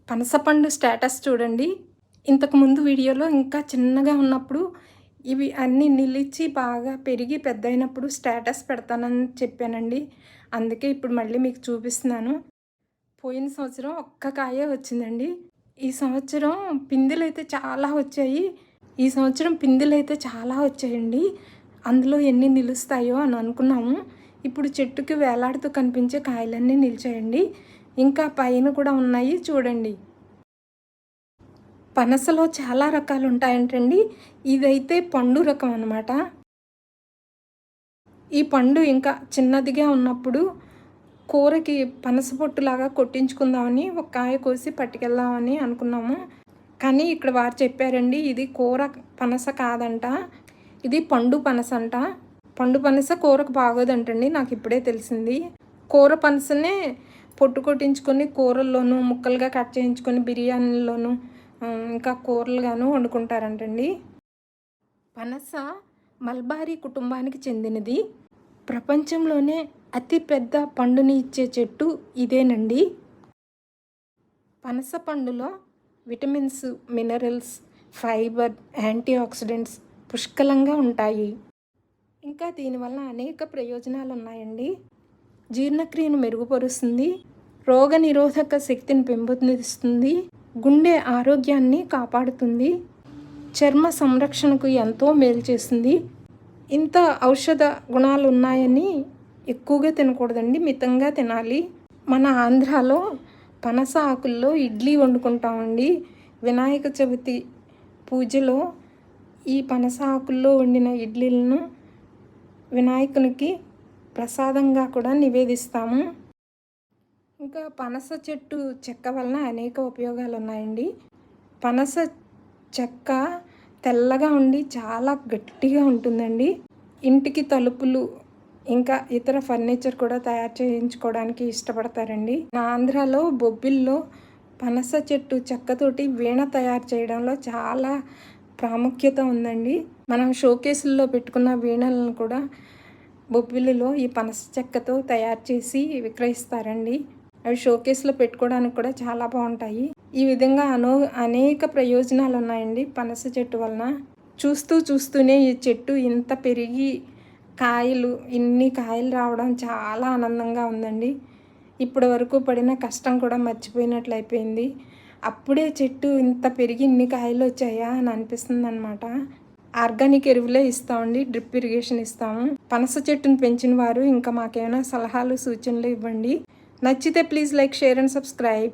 పనసపండు స్టేటస్ చూడండి. ఇంతకుముందు వీడియోలో ఇంకా చిన్నగా ఉన్నప్పుడు ఇవి అన్నీ నిలిచి బాగా పెరిగి పెద్దయినప్పుడు స్టేటస్ పెడతానని చెప్పానండి. అందుకే ఇప్పుడు మళ్ళీ మీకు చూపిస్తున్నాను. పోయిన సంవత్సరం ఒక్క కాయే వచ్చిందండి. ఈ సంవత్సరం పిందెలైతే చాలా వచ్చాయి. ఈ సంవత్సరం పిందెలైతే చాలా వచ్చాయండి. అందులో ఎన్ని నిలుస్తాయో అని అనుకున్నాము. ఇప్పుడు చెట్టుకి వేలాడుతూ కనిపించే కాయలన్నీ నిలిచాయండి. ఇంకా పైన కూడా ఉన్నాయి చూడండి. పనసలో చాలా రకాలు ఉంటాయంటండి. ఇదైతే పండు రకం అన్నమాట. ఈ పండు ఇంకా చిన్నదిగా ఉన్నప్పుడు కూరకి పనస పొట్టులాగా కొట్టించుకుందామని ఒక కాయ కోసి పట్టుకెళ్దామని అనుకున్నాము. కానీ ఇక్కడ వారు చెప్పారండి, ఇది కూర పనస కాదంట, ఇది పండు పనస అంట. పండు పనస కూరకు బాగోదంటండి, నాకు ఇప్పుడే తెలిసింది. కూర పనసనే పొట్టు కొట్టించుకొని కూరల్లోనూ ముక్కలుగా కట్ చేయించుకొని బిర్యానీల్లోనూ ఇంకా కూరలుగాను వండుకుంటారంటండి. పనస మల్బారీ కుటుంబానికి చెందినది. ప్రపంచంలోనే అతి పెద్ద పండుని ఇచ్చే చెట్టు ఇదేనండి. పనస పండులో vitamins, minerals, fibre, antioxidants పుష్కలంగా ఉంటాయి. ఇంకా దీనివల్ల అనేక ప్రయోజనాలు ఉన్నాయండి. జీర్ణక్రియను మెరుగుపరుస్తుంది, రోగనిరోధక శక్తిని పెంపొందిస్తుంది, గుండె ఆరోగ్యాన్ని కాపాడుతుంది, చర్మ సంరక్షణకు ఎంతో మేలు చేస్తుంది. ఇంత ఔషధ గుణాలు ఉన్నాయని ఎక్కువగా తినకూడదండి, మితంగా తినాలి. మన ఆంధ్రాలో పనస ఆకుల్లో ఇడ్లీ వండుకుంటామండి. వినాయక చవితి పూజలో ఈ పనస ఆకుల్లో వండిన ఇడ్లీలను వినాయకునికి ప్రసాదంగా కూడా నివేదిస్తాము. ఇంకా పనస చెట్టు చెక్క వలన అనేక ఉపయోగాలు ఉన్నాయండి. పనస చెక్క తెల్లగా ఉండి చాలా గట్టిగా ఉంటుందండి. ఇంటికి తలుపులు ఇంకా ఇతర ఫర్నిచర్ కూడా తయారు చేయించుకోవడానికి ఇష్టపడతారండి. నా ఆంధ్రాలో బొబ్బిల్లో పనస చెట్టు చెక్కతోటి వీణ తయారు చేయడంలో చాలా ప్రాముఖ్యత ఉందండి. మనం షోకేసుల్లో పెట్టుకున్న వీణలను కూడా బొబ్బిలిలో ఈ పనస చెక్కతో తయారు చేసి విక్రయిస్తారండి. అవి షోకేస్లో పెట్టుకోవడానికి కూడా చాలా బాగుంటాయి. ఈ విధంగా అనేక ప్రయోజనాలు ఉన్నాయండి పనస చెట్టు వలన. చూస్తూనే ఈ చెట్టు ఇంత పెరిగి ఇన్ని కాయలు రావడం చాలా ఆనందంగా ఉందండి. ఇప్పటి వరకు పడిన కష్టం కూడా మర్చిపోయినట్లు అయిపోయింది. అప్పుడే చెట్టు ఇంత పెరిగి ఇన్ని కాయలు వచ్చాయా అని అనిపిస్తుంది అన్నమాట. ఆర్గానిక్ ఎరువులే ఇస్తామండి, డ్రిప్ ఇరిగేషన్ ఇస్తాము. పనస చెట్టును పెంచిన వారు ఇంకా మాకేమైనా సలహాలు సూచనలు ఇవ్వండి. నచ్చితే please like, share and subscribe.